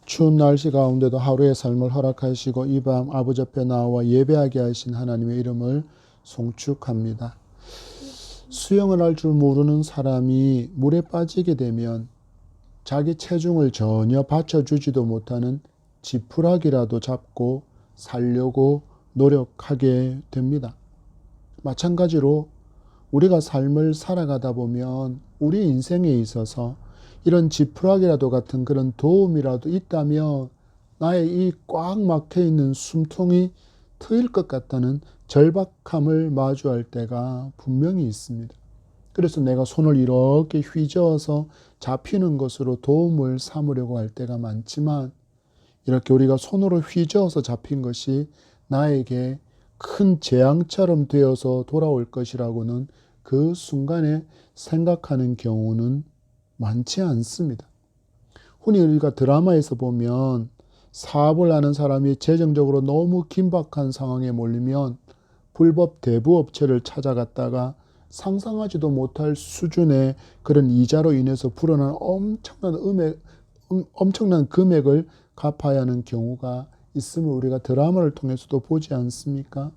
추운 날씨 가운데도 하루의 삶을 허락하시고 이 밤 아버지 앞에 나와 예배하게 하신 하나님의 이름을 송축합니다. 수영을 할 줄 모르는 사람이 물에 빠지게 되면 자기 체중을 전혀 받쳐주지도 못하는 지푸라기라도 잡고 살려고 노력하게 됩니다. 마찬가지로 우리가 삶을 살아가다 보면 우리 인생에 있어서 이런 지푸라기라도 같은 그런 도움이라도 있다면 나의 이 꽉 막혀 있는 숨통이 트일 것 같다는 절박함을 마주할 때가 분명히 있습니다. 그래서 내가 손을 이렇게 휘저어서 잡히는 것으로 도움을 삼으려고 할 때가 많지만, 이렇게 우리가 손으로 휘저어서 잡힌 것이 나에게 큰 재앙처럼 되어서 돌아올 것이라고는 그 순간에 생각하는 경우는 많지 않습니다. 흔히 우리가 드라마에서 보면 사업을 하는 사람이 재정적으로 너무 긴박한 상황에 몰리면 불법 대부업체를 찾아갔다가 상상하지도 못할 수준의 그런 이자로 인해서 불어난 엄청난 금액을 갚아야 하는 경우가 있음을 우리가 드라마를 통해서도 보지 않습니까?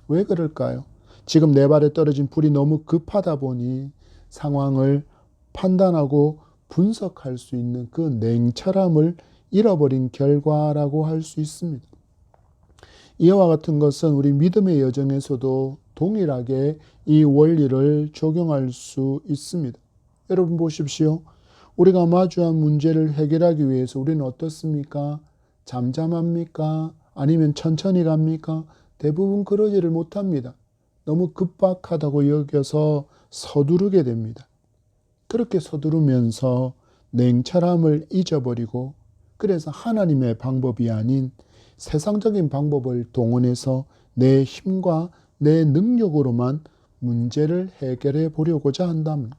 왜 그럴까요? 지금 내 발에 떨어진 불이 너무 급하다 보니 상황을 판단하고 분석할 수 있는 그 냉철함을 잃어버린 결과라고 할 수 있습니다. 이와 같은 것은 우리 믿음의 여정에서도 동일하게 이 원리를 적용할 수 있습니다. 여러분 보십시오. 우리가 마주한 문제를 해결하기 위해서 우리는 어떻습니까? 잠잠합니까? 아니면 천천히 갑니까? 대부분 그러지를 못합니다. 너무 급박하다고 여겨서 서두르게 됩니다. 그렇게 서두르면서 냉철함을 잊어버리고, 그래서 하나님의 방법이 아닌 세상적인 방법을 동원해서 내 힘과 내 능력으로만 문제를 해결해 보려고자 한답니다.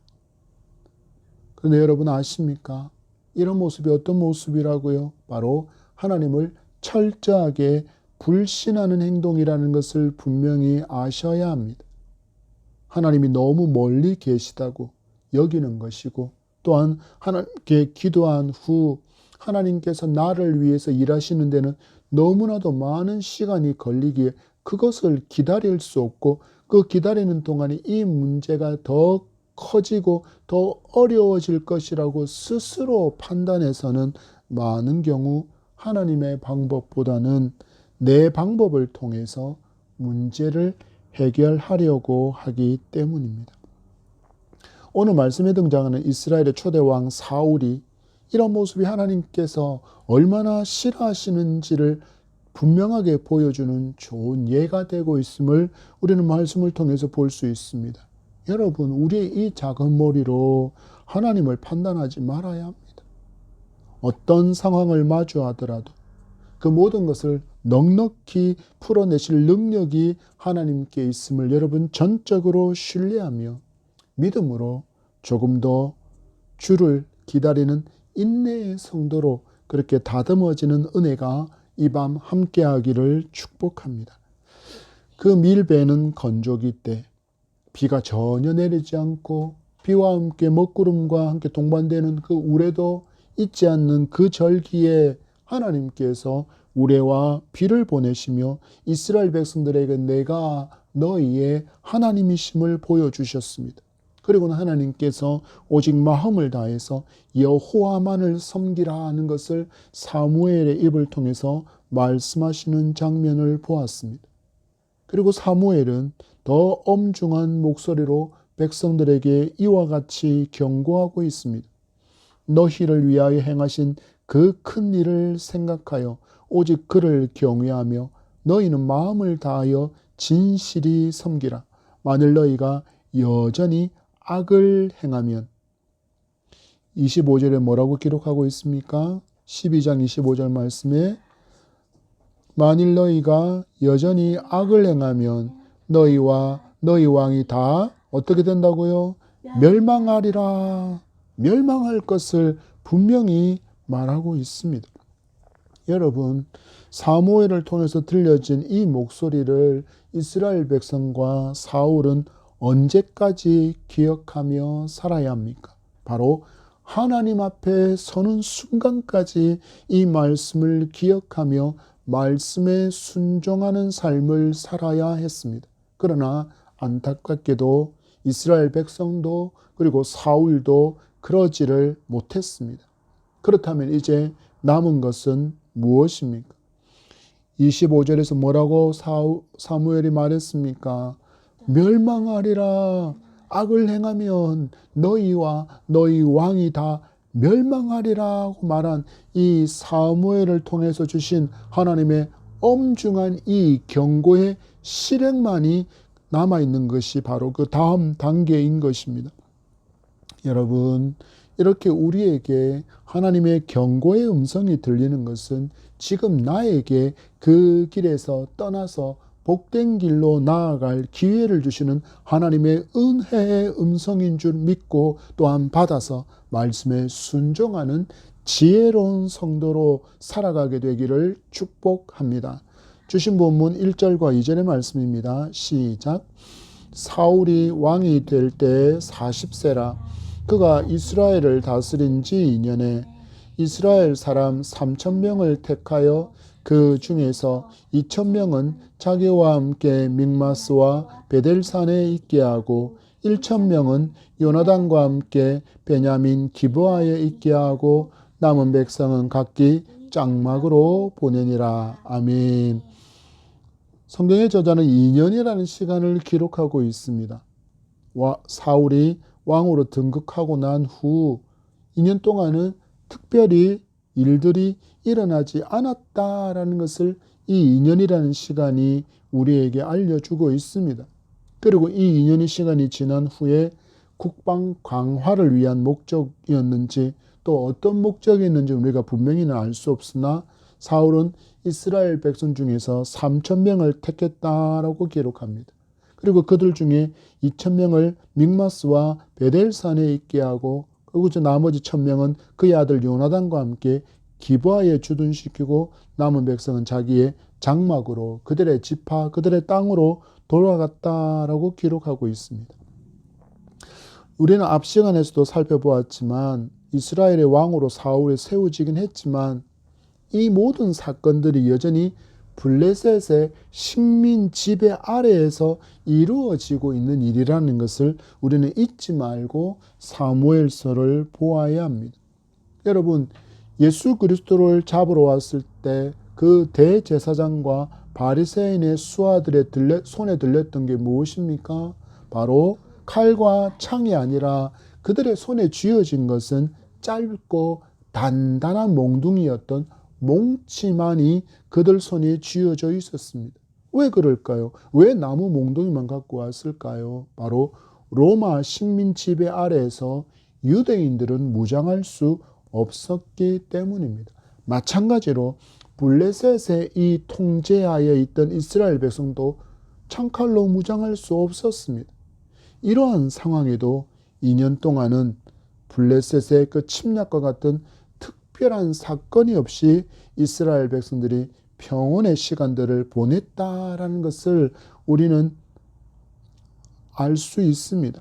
그런데 여러분 아십니까? 이런 모습이 어떤 모습이라고요? 바로 하나님을 철저하게 불신하는 행동이라는 것을 분명히 아셔야 합니다. 하나님이 너무 멀리 계시다고 여기는 것이고, 또한 하나님께 기도한 후 하나님께서 나를 위해서 일하시는 데는 너무나도 많은 시간이 걸리기에 그것을 기다릴 수 없고, 그 기다리는 동안에 이 문제가 더 커지고 더 어려워질 것이라고 스스로 판단해서는 많은 경우 하나님의 방법보다는 내 방법을 통해서 문제를 해결하려고 하기 때문입니다. 오늘 말씀에 등장하는 이스라엘의 초대왕 사울이 이런 모습이 하나님께서 얼마나 싫어하시는지를 분명하게 보여주는 좋은 예가 되고 있음을 우리는 말씀을 통해서 볼 수 있습니다. 여러분, 우리의 이 작은 머리로 하나님을 판단하지 말아야 합니다. 어떤 상황을 마주하더라도 그 모든 것을 넉넉히 풀어내실 능력이 하나님께 있음을 여러분 전적으로 신뢰하며 믿음으로 조금 더 주를 기다리는 인내의 성도로 그렇게 다듬어지는 은혜가 이 밤 함께하기를 축복합니다. 그 밀배는 건조기 때 비가 전혀 내리지 않고 비와 함께 먹구름과 함께 동반되는 그 우레도 있지 않는 그 절기에 하나님께서 우레와 비를 보내시며 이스라엘 백성들에게 내가 너희의 하나님이심을 보여주셨습니다. 그리고는 하나님께서 오직 마음을 다해서 여호와만을 섬기라 하는 것을 사무엘의 입을 통해서 말씀하시는 장면을 보았습니다. 그리고 사무엘은 더 엄중한 목소리로 백성들에게 이와 같이 경고하고 있습니다. 너희를 위하여 행하신 그 큰 일을 생각하여 오직 그를 경외하며 너희는 마음을 다하여 진실이 섬기라. 만일 너희가 여전히 악을 행하면, 25절에 뭐라고 기록하고 있습니까? 12장 25절 말씀에 만일 너희가 여전히 악을 행하면 너희와 너희 왕이 다 어떻게 된다고요? 멸망하리라. 멸망할 것을 분명히 말하고 있습니다. 여러분, 사무엘을 통해서 들려진 이 목소리를 이스라엘 백성과 사울은 언제까지 기억하며 살아야 합니까? 바로 하나님 앞에 서는 순간까지 이 말씀을 기억하며 말씀에 순종하는 삶을 살아야 했습니다. 그러나 안타깝게도 이스라엘 백성도 그리고 사울도 그러지를 못했습니다. 그렇다면 이제 남은 것은 무엇입니까? 25절에서 뭐라고 사무엘이 말했습니까? 멸망하리라. 악을 행하면 너희와 너희 왕이 다 멸망하리라고 말한 이 사무엘을 통해서 주신 하나님의 엄중한 이 경고의 실행만이 남아있는 것이 바로 그 다음 단계인 것입니다. 여러분, 이렇게 우리에게 하나님의 경고의 음성이 들리는 것은 지금 나에게 그 길에서 떠나서 복된 길로 나아갈 기회를 주시는 하나님의 은혜의 음성인 줄 믿고 또한 받아서 말씀에 순종하는 지혜로운 성도로 살아가게 되기를 축복합니다. 주신 본문 1절과 2절의 말씀입니다. 시작. 사울이 왕이 될 때 40세라. 그가 이스라엘을 다스린 지 2년에 이스라엘 사람 3,000명을 택하여 그 중에서 2,000명은 자기와 함께 믹마스와 베델산에 있게 하고 1,000명은 요나단과 함께 베냐민 기브아에 있게 하고 남은 백성은 각기 장막으로 보내니라. 아멘. 성경의 저자는 2년이라는 시간을 기록하고 있습니다. 사울이 왕으로 등극하고 난 후 2년 동안은 특별히 일들이 일어나지 않았다라는 것을 이 2년이라는 시간이 우리에게 알려주고 있습니다. 그리고 이 2년의 시간이 지난 후에 국방 강화를 위한 목적이었는지 또 어떤 목적이었는지 우리가 분명히는 알 수 없으나 사울은 이스라엘 백성 중에서 3,000명을 택했다라고 기록합니다. 그리고 그들 중에 2,000명을 믹마스와 베델산에 있게 하고 그리고 나머지 1,000명은 그의 아들 요나단과 함께 기브아에 주둔시키고 남은 백성은 자기의 장막으로 그들의 지파 그들의 땅으로 돌아갔다라고 기록하고 있습니다. 우리는 앞 시간에서도 살펴보았지만 이스라엘의 왕으로 사울이 세워지긴 했지만 이 모든 사건들이 여전히 블레셋의 식민 지배 아래에서 이루어지고 있는 일이라는 것을 우리는 잊지 말고 사무엘서를 보아야 합니다. 여러분, 예수 그리스도를 잡으러 왔을 때 그 대제사장과 바리새인의 수하들의 손에 들렸던 게 무엇입니까? 바로 칼과 창이 아니라 그들의 손에 쥐어진 것은 짧고 단단한 몽둥이였던 몽치만이 그들 손에 쥐어져 있었습니다. 왜 그럴까요? 왜 나무 몽둥이만 갖고 왔을까요? 바로 로마 식민 지배 아래에서 유대인들은 무장할 수 없었기 때문입니다. 마찬가지로 블레셋의 이 통제하에 있던 이스라엘 백성도 창칼로 무장할 수 없었습니다. 이러한 상황에도 2년 동안은 블레셋의 그 침략과 같은 특별한 사건이 없이 이스라엘 백성들이 평온의 시간들을 보냈다라는 것을 우리는 알 수 있습니다.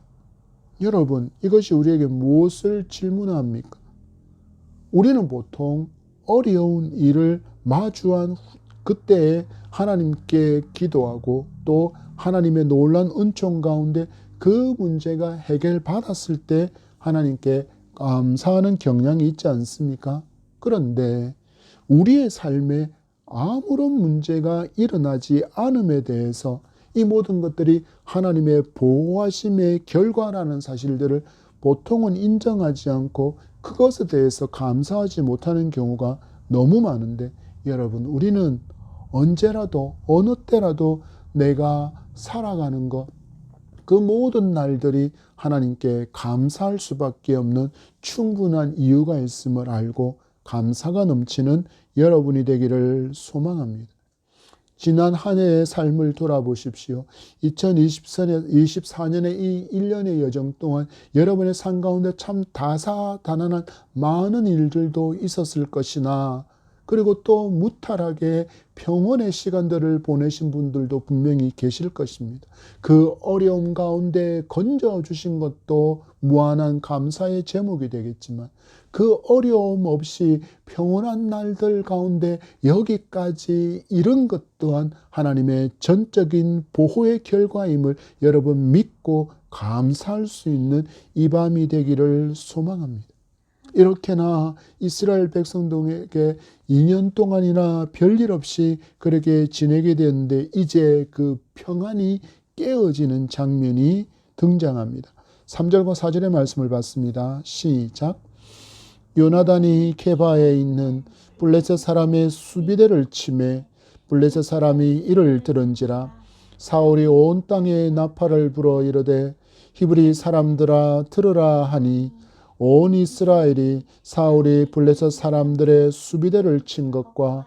여러분, 이것이 우리에게 무엇을 질문합니까? 우리는 보통 어려운 일을 마주한 그때에 하나님께 기도하고 또 하나님의 놀라운 은총 가운데 그 문제가 해결받았을 때 하나님께 감사하는 경향이 있지 않습니까? 그런데 우리의 삶에 아무런 문제가 일어나지 않음에 대해서 이 모든 것들이 하나님의 보호하심의 결과라는 사실들을 보통은 인정하지 않고 그것에 대해서 감사하지 못하는 경우가 너무 많은데 여러분, 우리는 언제라도 어느 때라도 내가 살아가는 것, 그 모든 날들이 하나님께 감사할 수밖에 없는 충분한 이유가 있음을 알고 감사가 넘치는 여러분이 되기를 소망합니다. 지난 한 해의 삶을 돌아보십시오. 2024년의 이 1년의 여정 동안 여러분의 삶 가운데 참 다사다난한 많은 일들도 있었을 것이나 그리고 또 무탈하게 평온의 시간들을 보내신 분들도 분명히 계실 것입니다. 그 어려움 가운데 건져주신 것도 무한한 감사의 제목이 되겠지만 그 어려움 없이 평온한 날들 가운데 여기까지 이른 것 또한 하나님의 전적인 보호의 결과임을 여러분 믿고 감사할 수 있는 이 밤이 되기를 소망합니다. 이렇게나 이스라엘 백성들에게 2년 동안이나 별일 없이 그렇게 지내게 되었는데 이제 그 평안이 깨어지는 장면이 등장합니다. 3절과 4절의 말씀을 봤습니다. 시작. 요나단이 게바에 있는 블레셋 사람의 수비대를 치매 블레셋 사람이 이를 들은지라 사울이 온 땅에 나팔을 불어 이르되 히브리 사람들아 들으라 하니 온 이스라엘이 사울이 블레셋 사람들의 수비대를 친 것과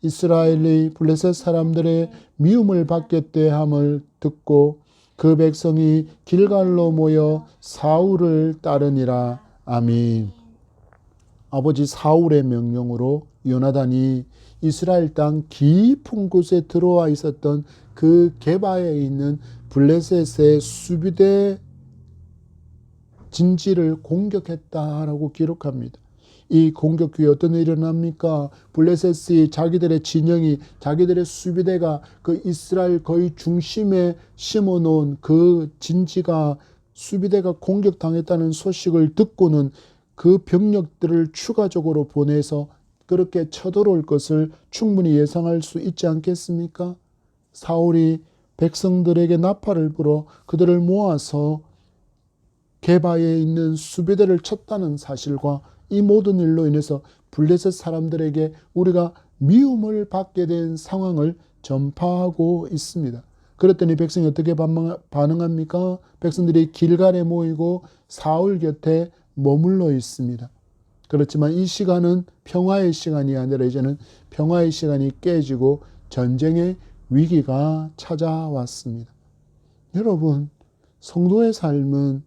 이스라엘이 블레셋 사람들의 미움을 받겠대 함을 듣고 그 백성이 길갈로 모여 사울을 따르니라. 아멘. 아버지 사울의 명령으로 요나단이 이스라엘 땅 깊은 곳에 들어와 있었던 그 게바에 있는 블레셋의 수비대 진지를 공격했다라고 기록합니다. 이 공격 후에 어떤 일이 일어납니까? 블레셋이 자기들의 진영이 자기들의 수비대가 그 이스라엘 거의 중심에 심어놓은 그 진지가 수비대가 공격당했다는 소식을 듣고는 그 병력들을 추가적으로 보내서 그렇게 쳐들어올 것을 충분히 예상할 수 있지 않겠습니까? 사울이 백성들에게 나팔을 불어 그들을 모아서 게바에 있는 수비대를 쳤다는 사실과 이 모든 일로 인해서 블레셋 사람들에게 우리가 미움을 받게 된 상황을 전파하고 있습니다. 그랬더니 백성이 어떻게 반응합니까? 백성들이 길갈에 모이고 사울 곁에 머물러 있습니다. 그렇지만 이 시간은 평화의 시간이 아니라 이제는 평화의 시간이 깨지고 전쟁의 위기가 찾아왔습니다. 여러분, 성도의 삶은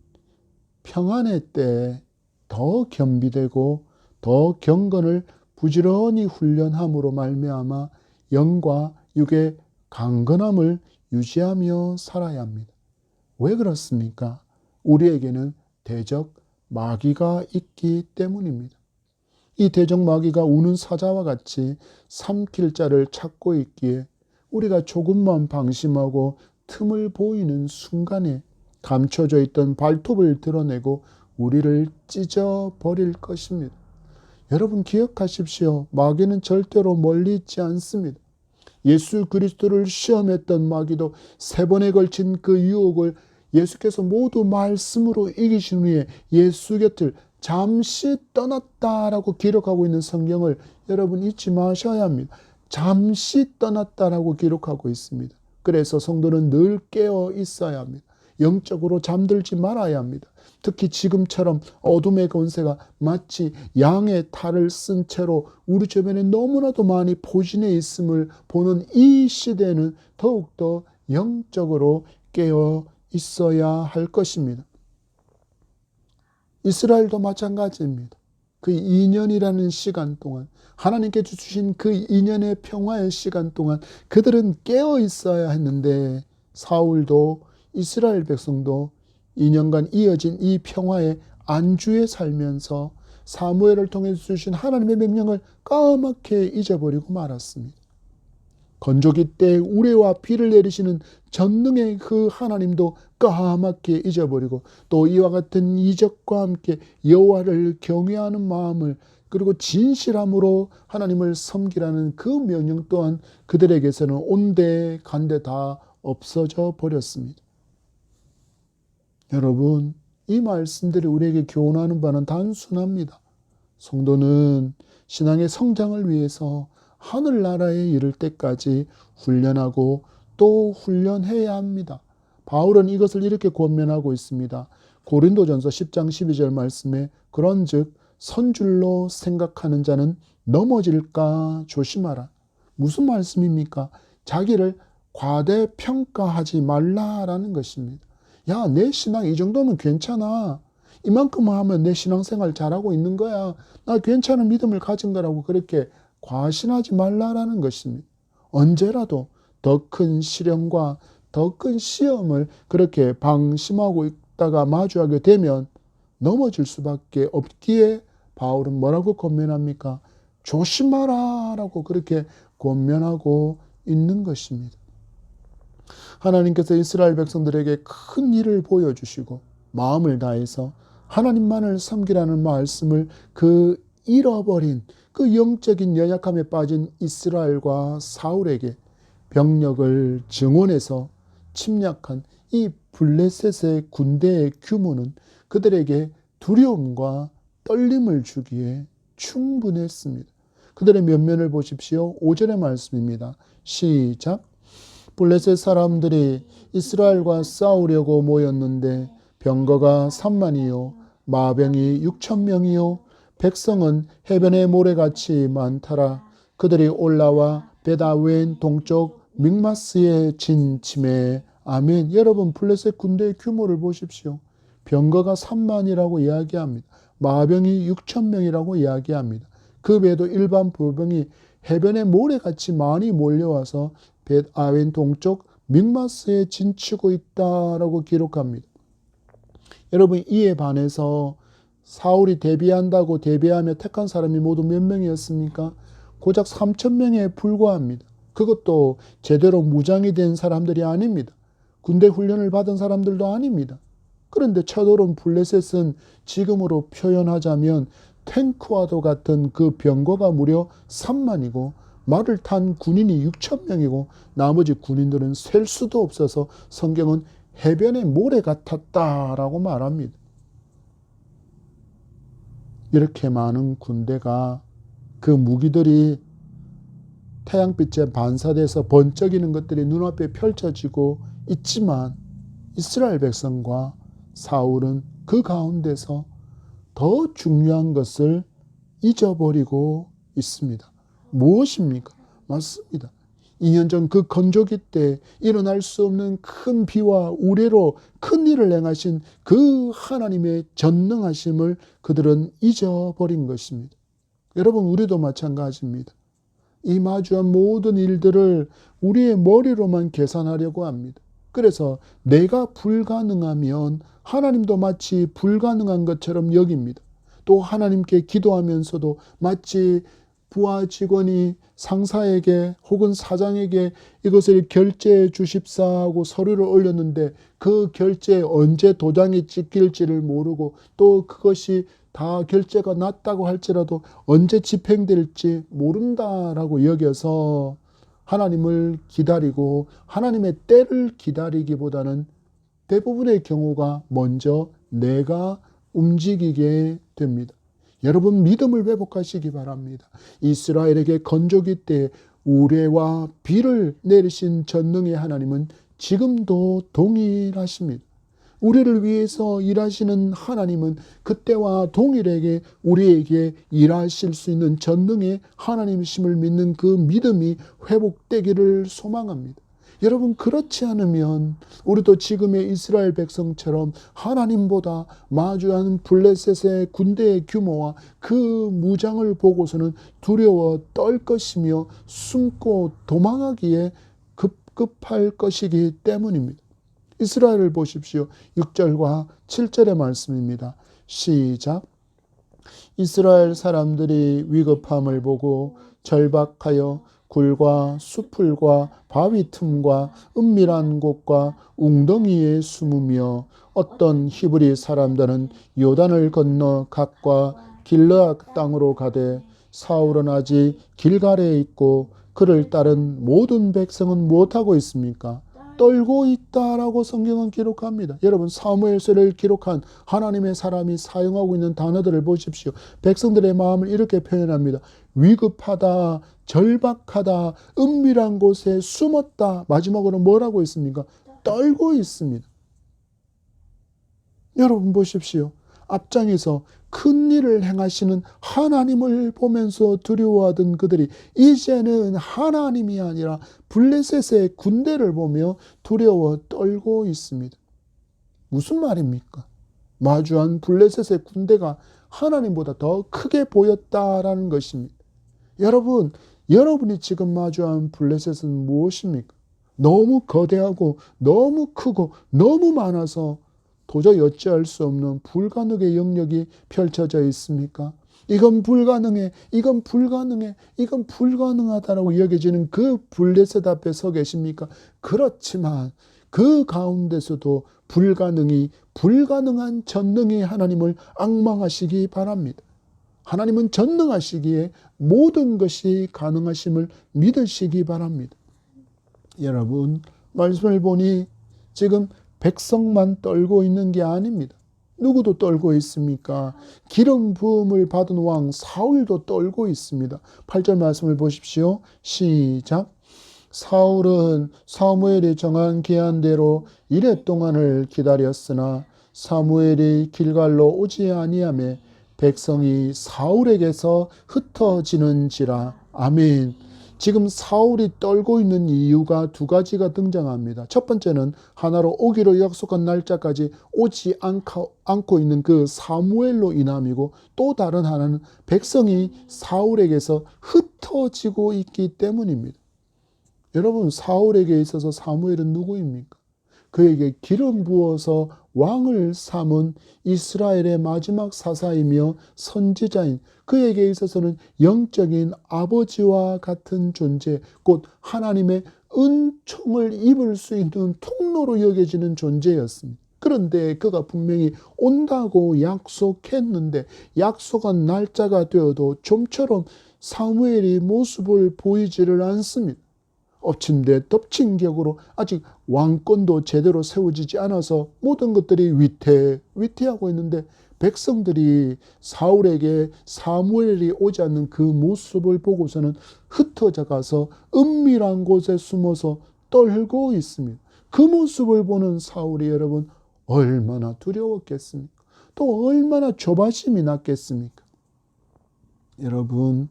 평안의 때에 더 겸비되고 더 경건을 부지런히 훈련함으로 말미암아 영과 육의 강건함을 유지하며 살아야 합니다. 왜 그렇습니까? 우리에게는 대적 마귀가 있기 때문입니다. 이 대적 마귀가 우는 사자와 같이 삼킬 자를 찾고 있기에 우리가 조금만 방심하고 틈을 보이는 순간에 감춰져 있던 발톱을 드러내고 우리를 찢어버릴 것입니다. 여러분 기억하십시오. 마귀는 절대로 멀리 있지 않습니다. 예수 그리스도를 시험했던 마귀도 3번에 걸친 그 유혹을 예수께서 모두 말씀으로 이기신 후에 예수 곁을 잠시 떠났다라고 기록하고 있는 성경을 여러분 잊지 마셔야 합니다. 잠시 떠났다라고 기록하고 있습니다. 그래서 성도는 늘 깨어 있어야 합니다. 영적으로 잠들지 말아야 합니다. 특히 지금처럼 어둠의 권세가 마치 양의 탈을 쓴 채로 우리 주변에 너무나도 많이 포진해 있음을 보는 이 시대는 더욱더 영적으로 깨어 있어야 할 것입니다. 이스라엘도 마찬가지입니다. 그 2년이라는 시간 동안 하나님께서 주신 그 2년의 평화의 시간 동안 그들은 깨어 있어야 했는데 사울도 이스라엘 백성도 2년간 이어진 이 평화의 안주에 살면서 사무엘을 통해 주신 하나님의 명령을 까맣게 잊어버리고 말았습니다. 건조기 때 우레와 비를 내리시는 전능의 그 하나님도 까맣게 잊어버리고 또 이와 같은 이적과 함께 여호와를 경외하는 마음을 그리고 진실함으로 하나님을 섬기라는 그 명령 또한 그들에게서는 온데 간데 다 없어져 버렸습니다. 여러분, 이 말씀들이 우리에게 교훈하는 바는 단순합니다. 성도는 신앙의 성장을 위해서 하늘나라에 이를 때까지 훈련하고 또 훈련해야 합니다. 바울은 이것을 이렇게 권면하고 있습니다. 고린도전서 10장 12절 말씀에 그런즉 선줄로 생각하는 자는 넘어질까 조심하라. 무슨 말씀입니까? 자기를 과대평가하지 말라라는 것입니다. 야, 내 신앙 이 정도면 괜찮아. 이만큼만 하면 내 신앙생활 잘하고 있는 거야. 나 괜찮은 믿음을 가진 거라고 그렇게 과신하지 말라라는 것입니다. 언제라도 더 큰 시련과 더 큰 시험을 그렇게 방심하고 있다가 마주하게 되면 넘어질 수밖에 없기에 바울은 뭐라고 권면합니까? 조심하라 라고 그렇게 권면하고 있는 것입니다. 하나님께서 이스라엘 백성들에게 큰 일을 보여주시고 마음을 다해서 하나님만을 섬기라는 말씀을 그 잃어버린 그 영적인 연약함에 빠진 이스라엘과 사울에게 병력을 증원해서 침략한 이 블레셋의 군대의 규모는 그들에게 두려움과 떨림을 주기에 충분했습니다. 그들의 면면을 보십시오. 5절의 말씀입니다. 시작. 블레셋 사람들이 이스라엘과 싸우려고 모였는데 병거가 3만이요 마병이 6,000명이요 백성은 해변의 모래같이 많더라. 그들이 올라와 베다웬 동쪽 믹마스에 진침해. 아멘. 여러분, 블레셋 군대의 규모를 보십시오. 병거가 3만이라고 이야기합니다. 마병이 6,000명이라고 이야기합니다. 그 외에도 일반 보병이 해변의 모래같이 많이 몰려와서 베다웬 동쪽 믹마스에 진치고 있다라고 기록합니다. 여러분, 이에 반해서 사울이 대비한다고 대비하며 택한 사람이 모두 몇 명이었습니까? 고작 3,000명에 불과합니다. 그것도 제대로 무장이 된 사람들이 아닙니다. 군대 훈련을 받은 사람들도 아닙니다. 그런데 쳐들어온 블레셋은 지금으로 표현하자면 탱크와도 같은 그 병거가 무려 3만이고 말을 탄 군인이 6,000명이고 나머지 군인들은 셀 수도 없어서 성경은 해변의 모래 같았다라고 말합니다. 이렇게 많은 군대가 그 무기들이 태양빛에 반사돼서 번쩍이는 것들이 눈앞에 펼쳐지고 있지만 이스라엘 백성과 사울은 그 가운데서 더 중요한 것을 잊어버리고 있습니다. 무엇입니까? 맞습니다. 2년 전 그 건조기 때 일어날 수 없는 큰 비와 우레로 큰 일을 행하신 그 하나님의 전능하심을 그들은 잊어버린 것입니다. 여러분, 우리도 마찬가지입니다. 이 마주한 모든 일들을 우리의 머리로만 계산하려고 합니다. 그래서 내가 불가능하면 하나님도 마치 불가능한 것처럼 여깁니다. 또 하나님께 기도하면서도 마치 부하 직원이 상사에게 혹은 사장에게 이것을 결제해 주십사 하고 서류를 올렸는데 그 결제에 언제 도장이 찍힐지를 모르고 또 그것이 다 결제가 났다고 할지라도 언제 집행될지 모른다라고 여겨서 하나님을 기다리고 하나님의 때를 기다리기보다는 대부분의 경우가 먼저 내가 움직이게 됩니다. 여러분, 믿음을 회복하시기 바랍니다. 이스라엘에게 건조기 때 우레와 비를 내리신 전능의 하나님은 지금도 동일하십니다. 우리를 위해서 일하시는 하나님은 그때와 동일하게 우리에게 일하실 수 있는 전능의 하나님이심을 믿는 그 믿음이 회복되기를 소망합니다. 여러분, 그렇지 않으면 우리도 지금의 이스라엘 백성처럼 하나님보다 마주하는 블레셋의 군대의 규모와 그 무장을 보고서는 두려워 떨 것이며 숨고 도망하기에 급급할 것이기 때문입니다. 이스라엘을 보십시오. 6절과 7절의 말씀입니다. 시작. 이스라엘 사람들이 위급함을 보고 절박하여 굴과 수풀과 바위 틈과 은밀한 곳과 웅덩이에 숨으며 어떤 히브리 사람들은 요단을 건너 갓과 길르앗 땅으로 가되 사울은 아직 길갈에 있고 그를 따른 모든 백성은 무엇하고 있습니까? 떨고 있다라고 성경은 기록합니다. 여러분, 사무엘서를 기록한 하나님의 사람이 사용하고 있는 단어들을 보십시오. 백성들의 마음을 이렇게 표현합니다. 위급하다, 절박하다, 은밀한 곳에 숨었다. 마지막으로 뭐라고 있습니까? 떨고 있습니다. 여러분 보십시오. 앞장에서 큰 일을 행하시는 하나님을 보면서 두려워하던 그들이 이제는 하나님이 아니라 블레셋의 군대를 보며 두려워 떨고 있습니다. 무슨 말입니까? 마주한 블레셋의 군대가 하나님보다 더 크게 보였다라는 것입니다. 여러분이 지금 마주한 블레셋은 무엇입니까? 너무 거대하고 너무 크고 너무 많아서 도저히 어찌할 수 없는 불가능의 영역이 펼쳐져 있습니까? 이건 불가능해, 이건 불가능해, 이건 불가능하다라고 여겨지는 그 블레셋 앞에 서 계십니까? 그렇지만 그 가운데서도 불가능한 전능의 하나님을 앙망하시기 바랍니다. 하나님은 전능하시기에 모든 것이 가능하심을 믿으시기 바랍니다. 여러분, 말씀을 보니 지금 백성만 떨고 있는 게 아닙니다. 누구도 떨고 있습니까? 기름 부음을 받은 왕 사울도 떨고 있습니다. 8절 말씀을 보십시오. 시작. 사울은 사무엘이 정한 기한대로 이레 동안을 기다렸으나 사무엘이 길갈로 오지 아니하매 백성이 사울에게서 흩어지는지라. 아멘. 지금 사울이 떨고 있는 이유가 두 가지가 등장합니다. 첫 번째는 하나로 오기로 약속한 날짜까지 오지 않고 있는 그 사무엘로 인함이고, 또 다른 하나는 백성이 사울에게서 흩어지고 있기 때문입니다. 여러분, 사울에게 있어서 사무엘은 누구입니까? 그에게 기름 부어서 왕을 삼은 이스라엘의 마지막 사사이며 선지자인 그에게 있어서는 영적인 아버지와 같은 존재, 곧 하나님의 은총을 입을 수 있는 통로로 여겨지는 존재였습니다. 그런데 그가 분명히 온다고 약속했는데 약속한 날짜가 되어도 좀처럼 사무엘이 모습을 보이지를 않습니다. 엎친 데 덮친 격으로 아직 왕권도 제대로 세워지지 않아서 모든 것들이 위태하고 있는데, 백성들이 사울에게 사무엘이 오지 않는 그 모습을 보고서는 흩어져 가서 은밀한 곳에 숨어서 떨고 있습니다. 그 모습을 보는 사울이 여러분 얼마나 두려웠겠습니까? 또 얼마나 조바심이 났겠습니까? 여러분,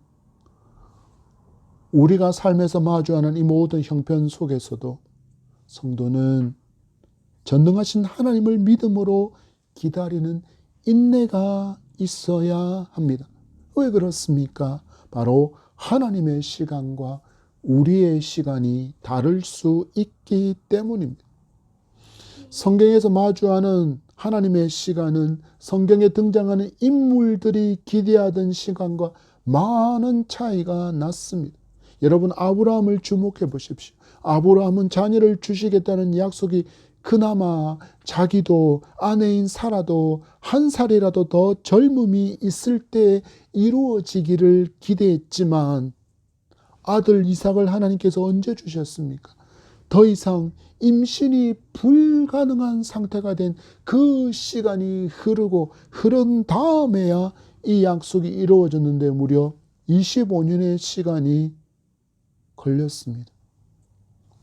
우리가 삶에서 마주하는 이 모든 형편 속에서도 성도는 전능하신 하나님을 믿음으로 기다리는 인내가 있어야 합니다. 왜 그렇습니까? 바로 하나님의 시간과 우리의 시간이 다를 수 있기 때문입니다. 성경에서 마주하는 하나님의 시간은 성경에 등장하는 인물들이 기대하던 시간과 많은 차이가 났습니다. 여러분, 아브라함을 주목해 보십시오. 아브라함은 자녀를 주시겠다는 약속이 그나마 자기도 아내인 사라도 한 살이라도 더 젊음이 있을 때 이루어지기를 기대했지만 아들 이삭을 하나님께서 언제 주셨습니까? 더 이상 임신이 불가능한 상태가 된 그 시간이 흐른 다음에야 이 약속이 이루어졌는데 무려 25년의 시간이 걸렸습니다.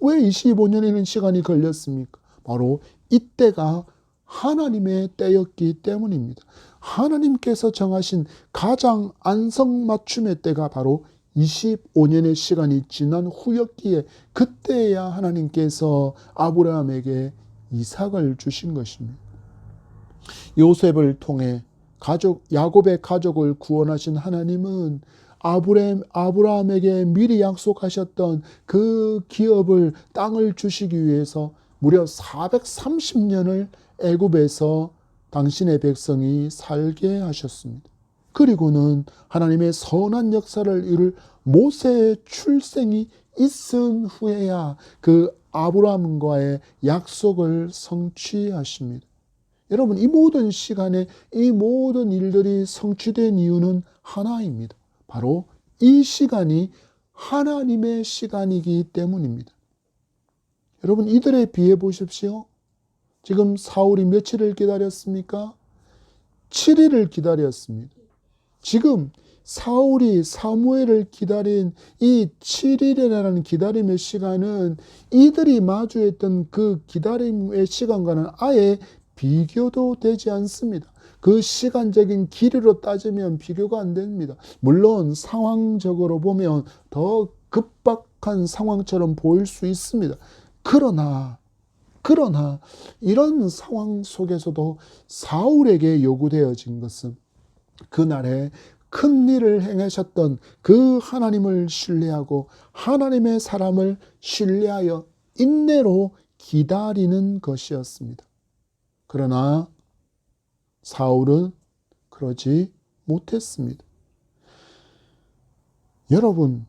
왜 25년이라는 시간이 걸렸습니까? 바로 이때가 하나님의 때였기 때문입니다. 하나님께서 정하신 가장 안성맞춤의 때가 바로 25년의 시간이 지난 후였기에 그때야 하나님께서 아브라함에게 이삭을 주신 것입니다. 요셉을 통해 야곱의 가족을 구원하신 하나님은 아브라함에게 미리 약속하셨던 그 기업을, 땅을 주시기 위해서 무려 430년을 애굽에서 당신의 백성이 살게 하셨습니다. 그리고는 하나님의 선한 역사를 이룰 모세의 출생이 있은 후에야 그 아브라함과의 약속을 성취하십니다. 여러분, 이 모든 시간에 이 모든 일들이 성취된 이유는 하나입니다. 바로 이 시간이 하나님의 시간이기 때문입니다. 여러분, 이들에 비해 보십시오. 지금 사울이 며칠을 기다렸습니까? 7일을 기다렸습니다. 지금 사울이 사무엘을 기다린 이 7일이라는 기다림의 시간은 이들이 마주했던 그 기다림의 시간과는 아예 비교도 되지 않습니다. 그 시간적인 길이로 따지면 비교가 안 됩니다. 물론 상황적으로 보면 더 급박한 상황처럼 보일 수 있습니다. 그러나 이런 상황 속에서도 사울에게 요구되어진 것은 그날에 큰 일을 행하셨던 그 하나님을 신뢰하고 하나님의 사람을 신뢰하여 인내로 기다리는 것이었습니다. 그러나 사울은 그러지 못했습니다. 여러분,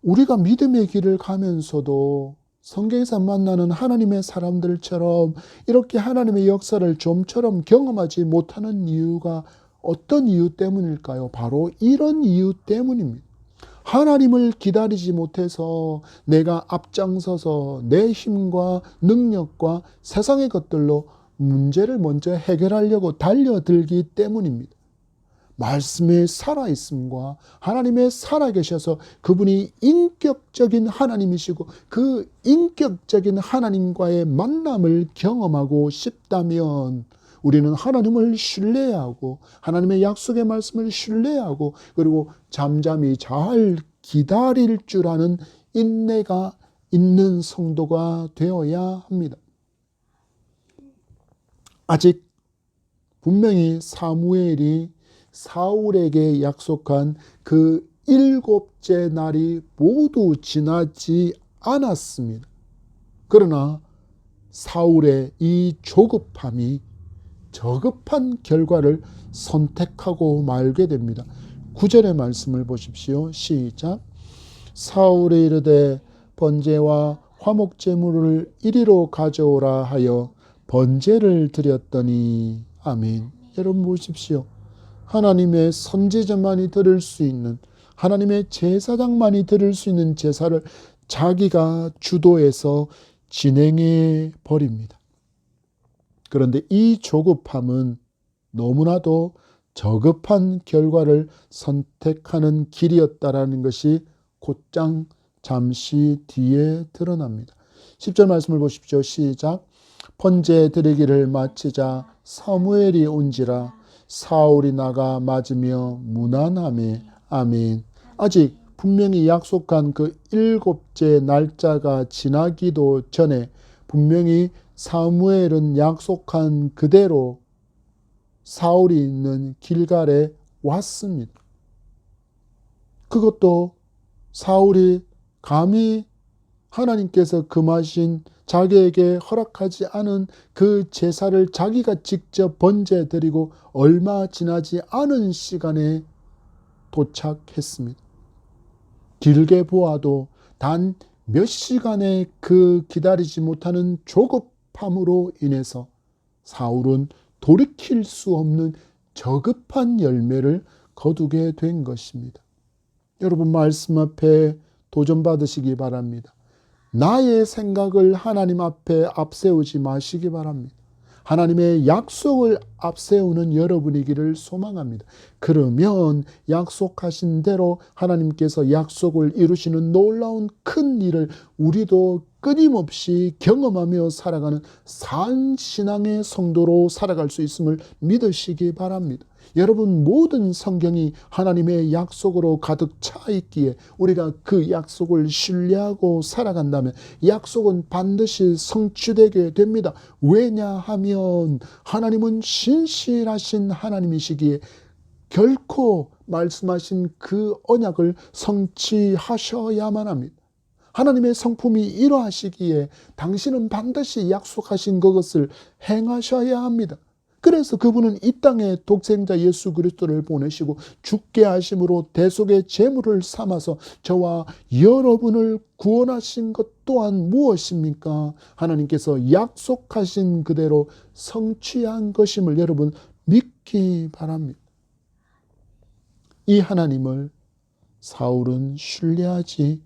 우리가 믿음의 길을 가면서도 성경에서 만나는 하나님의 사람들처럼 이렇게 하나님의 역사를 좀처럼 경험하지 못하는 이유가 어떤 이유 때문일까요? 바로 이런 이유 때문입니다. 하나님을 기다리지 못해서 내가 앞장서서 내 힘과 능력과 세상의 것들로 문제를 먼저 해결하려고 달려들기 때문입니다. 말씀에 살아있음과 하나님의 살아계셔서 그분이 인격적인 하나님이시고 그 인격적인 하나님과의 만남을 경험하고 싶다면 우리는 하나님을 신뢰하고 하나님의 약속의 말씀을 신뢰하고 그리고 잠잠히 잘 기다릴 줄 아는 인내가 있는 성도가 되어야 합니다. 아직 분명히 사무엘이 사울에게 약속한 그 7째 날이 모두 지나지 않았습니다. 그러나 사울의 이 조급함이 저급한 결과를 선택하고 말게 됩니다. 9절의 말씀을 보십시오. 시작. 사울이 이르되 번제와 화목제물을 이리로 가져오라 하여 번제를 드렸더니 아멘. 여러분 보십시오. 하나님의 선지자만이 드릴 수 있는 하나님의 제사장만이 드릴 수 있는 제사를 자기가 주도해서 진행해 버립니다. 그런데 이 조급함은 너무나도 저급한 결과를 선택하는 길이었다라는 것이 곧장 잠시 뒤에 드러납니다. 10절 말씀을 보십시오. 시작. 번제 드리기를 마치자 사무엘이 온지라 사울이 나가 맞으며 무난하매 아멘. 아직 분명히 약속한 그 7째 날짜가 지나기도 전에 분명히 사무엘은 약속한 그대로 사울이 있는 길갈에 왔습니다. 그것도 사울이 감히 하나님께서 금하신 자기에게 허락하지 않은 그 제사를 자기가 직접 번제 드리고 얼마 지나지 않은 시간에 도착했습니다. 길게 보아도 단 몇 시간의 그 기다리지 못하는 조급함으로 인해서 사울은 돌이킬 수 없는 저급한 열매를 거두게 된 것입니다. 여러분 말씀 앞에 도전받으시기 바랍니다. 나의 생각을 하나님 앞에 앞세우지 마시기 바랍니다. 하나님의 약속을 앞세우는 여러분이기를 소망합니다. 그러면 약속하신 대로 하나님께서 약속을 이루시는 놀라운 큰 일을 우리도 끊임없이 경험하며 살아가는 산신앙의 성도로 살아갈 수 있음을 믿으시기 바랍니다. 여러분 모든 성경이 하나님의 약속으로 가득 차 있기에 우리가 그 약속을 신뢰하고 살아간다면 약속은 반드시 성취되게 됩니다. 왜냐하면 하나님은 신실하신 하나님이시기에 결코 말씀하신 그 언약을 성취하셔야만 합니다. 하나님의 성품이 이러하시기에 당신은 반드시 약속하신 그것을 행하셔야 합니다. 그래서 그분은 이 땅에 독생자 예수 그리스도를 보내시고 죽게 하심으로 대속의 제물을 삼아서 저와 여러분을 구원하신 것 또한 무엇입니까? 하나님께서 약속하신 그대로 성취한 것임을 여러분 믿기 바랍니다. 이 하나님을 사울은 신뢰하지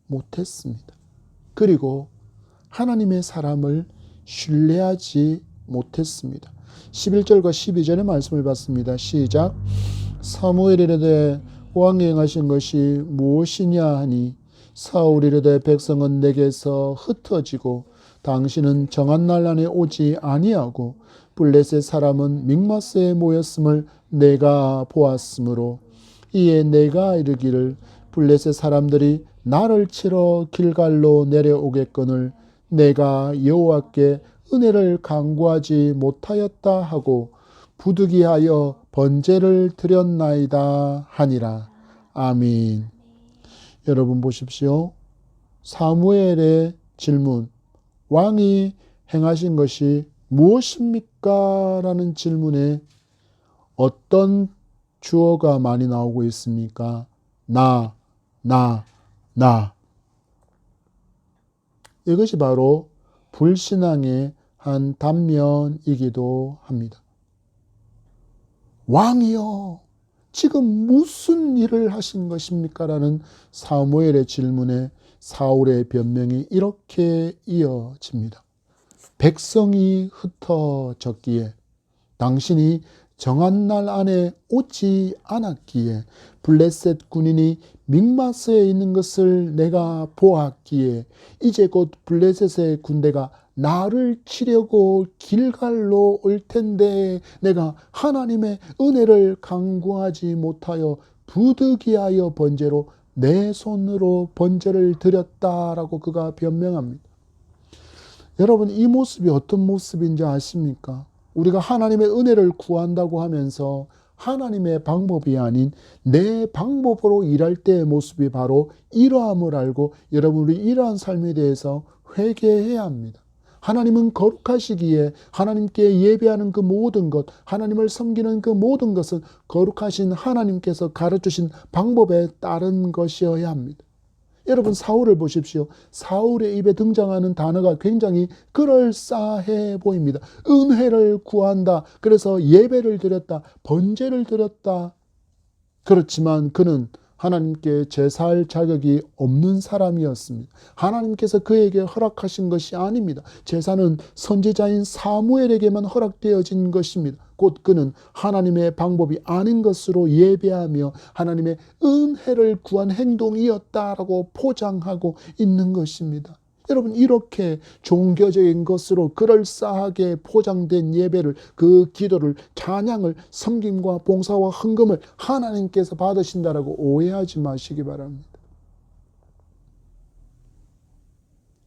못했습니다. 그리고 하나님의 사람을 신뢰하지 못했습니다. 11절과 12절의 말씀을 봤습니다. 시작. 사무엘이 이르되 왕이 행하신 것이 무엇이냐 하니 사울이 이르되 백성은 내게서 흩어지고 당신은 정한 날 안에 오지 아니하고 블레셋 사람은 믹마스에 모였음을 내가 보았으므로 이에 내가 이르기를 블레셋 사람들이 나를 치러 길갈로 내려오겠거늘 내가 여호와께 은혜를 간구하지 못하였다 하고 부득이하여 번제를 드렸나이다 하니라. 아멘. 여러분 보십시오. 사무엘의 질문, 왕이 행하신 것이 무엇입니까? 라는 질문에 어떤 주어가 많이 나오고 있습니까? 나. 이것이 바로 불신앙의 한 단면이기도 합니다. 왕이여, 지금 무슨 일을 하신 것입니까? 라는 사무엘의 질문에 사울의 변명이 이렇게 이어집니다. 백성이 흩어졌기에, 당신이 정한 날 안에 오지 않았기에, 블레셋 군인이 믹마스에 있는 것을 내가 보았기에, 이제 곧 블레셋의 군대가 나를 치려고 길갈로 올 텐데 내가 하나님의 은혜를 간구하지 못하여 부득이하여 번제로 내 손으로 번제를 드렸다라고 그가 변명합니다. 여러분, 이 모습이 어떤 모습인지 아십니까? 우리가 하나님의 은혜를 구한다고 하면서 하나님의 방법이 아닌 내 방법으로 일할 때의 모습이 바로 이러함을 알고 여러분, 우리 이러한 삶에 대해서 회개해야 합니다. 하나님은 거룩하시기에 하나님께 예배하는 그 모든 것, 하나님을 섬기는 그 모든 것은 거룩하신 하나님께서 가르치신 방법에 따른 것이어야 합니다. 여러분, 사울을 보십시오. 사울의 입에 등장하는 단어가 굉장히 그럴싸해 보입니다. 은혜를 구한다. 그래서 예배를 드렸다. 번제를 드렸다. 그렇지만 그는 하나님께 제사할 자격이 없는 사람이었습니다. 하나님께서 그에게 허락하신 것이 아닙니다. 제사는 선지자인 사무엘에게만 허락되어진 것입니다. 곧 그는 하나님의 방법이 아닌 것으로 예배하며 하나님의 은혜를 구한 행동이었다라고 포장하고 있는 것입니다. 여러분, 이렇게 종교적인 것으로 그럴싸하게 포장된 예배를, 그 기도를, 찬양을, 섬김과 봉사와 헌금을 하나님께서 받으신다라고 오해하지 마시기 바랍니다.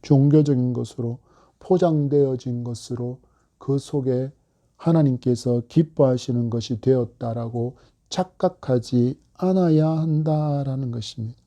종교적인 것으로 포장되어진 것으로 그 속에 하나님께서 기뻐하시는 것이 되었다라고 착각하지 않아야 한다라는 것입니다.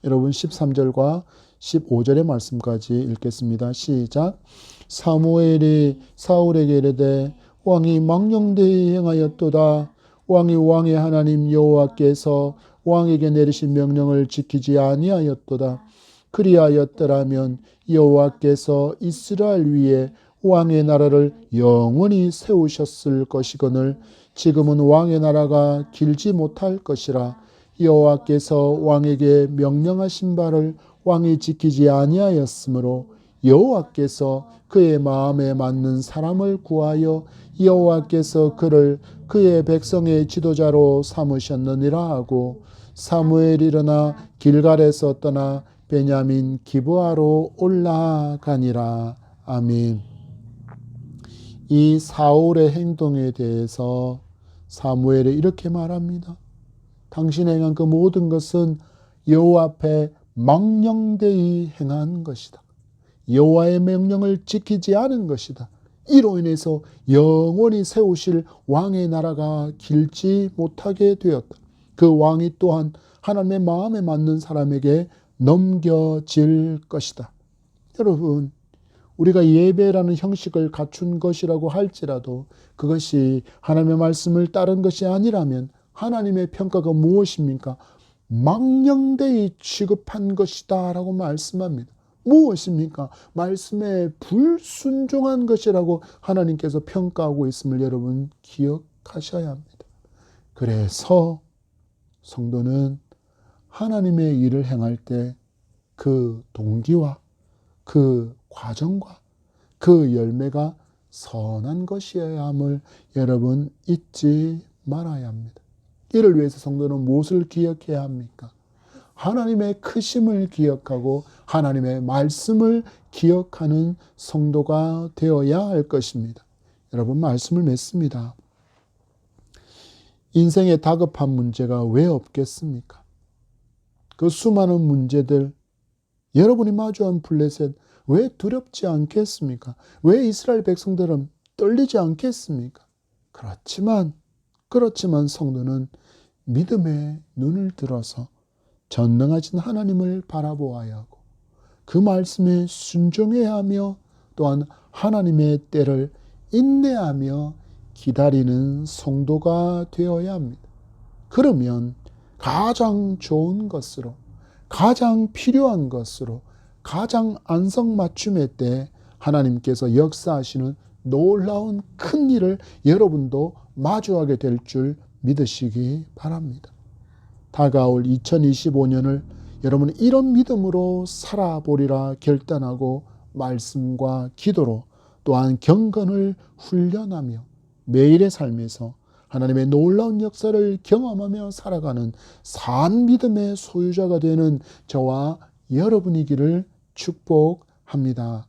여러분, 13절과 15절의 말씀까지 읽겠습니다. 시작. 사무엘이 사울에게 이르되 왕이 망령되이 행하였도다. 왕이 왕의 하나님 여호와께서 왕에게 내리신 명령을 지키지 아니하였도다. 그리하였더라면 여호와께서 이스라엘 위에 왕의 나라를 영원히 세우셨을 것이거늘 지금은 왕의 나라가 길지 못할 것이라. 여호와께서 왕에게 명령하신 바를 왕이 지키지 아니하였으므로 여호와께서 그의 마음에 맞는 사람을 구하여 여호와께서 그를 그의 백성의 지도자로 삼으셨느니라 하고 사무엘이 일어나 길갈에서 떠나 베냐민 기브아로 올라가니라. 아멘. 이 사울의 행동에 대해서 사무엘이 이렇게 말합니다. 당신이 행한 그 모든 것은 여호와 앞에 망령되이 행한 것이다. 여호와의 명령을 지키지 않은 것이다. 이로 인해서 영원히 세우실 왕의 나라가 길지 못하게 되었다. 그 왕이 또한 하나님의 마음에 맞는 사람에게 넘겨질 것이다. 여러분, 우리가 예배라는 형식을 갖춘 것이라고 할지라도 그것이 하나님의 말씀을 따른 것이 아니라면 하나님의 평가가 무엇입니까? 망령되이 취급한 것이다 라고 말씀합니다. 무엇입니까? 말씀에 불순종한 것이라고 하나님께서 평가하고 있음을 여러분 기억하셔야 합니다. 그래서 성도는 하나님의 일을 행할 때 그 동기와 그 과정과 그 열매가 선한 것이어야 함을 여러분 잊지 말아야 합니다. 이를 위해서 성도는 무엇을 기억해야 합니까? 하나님의 크심을 기억하고 하나님의 말씀을 기억하는 성도가 되어야 할 것입니다. 여러분, 말씀을 맺습니다. 인생에 다급한 문제가 왜 없겠습니까? 그 수많은 문제들, 여러분이 마주한 블레셋 왜 두렵지 않겠습니까? 왜 이스라엘 백성들은 떨리지 않겠습니까? 그렇지만 그렇지만 성도는 믿음의 눈을 들어서 전능하신 하나님을 바라보아야 하고 그 말씀에 순종해야 하며 또한 하나님의 때를 인내하며 기다리는 성도가 되어야 합니다. 그러면 가장 좋은 것으로, 가장 필요한 것으로, 가장 안성맞춤의 때 하나님께서 역사하시는 놀라운 큰 일을 여러분도 마주하게 될 줄 믿으시기 바랍니다. 다가올 2025년을 여러분은 이런 믿음으로 살아보리라 결단하고 말씀과 기도로 또한 경건을 훈련하며 매일의 삶에서 하나님의 놀라운 역사를 경험하며 살아가는 산 믿음의 소유자가 되는 저와 여러분이기를 축복합니다.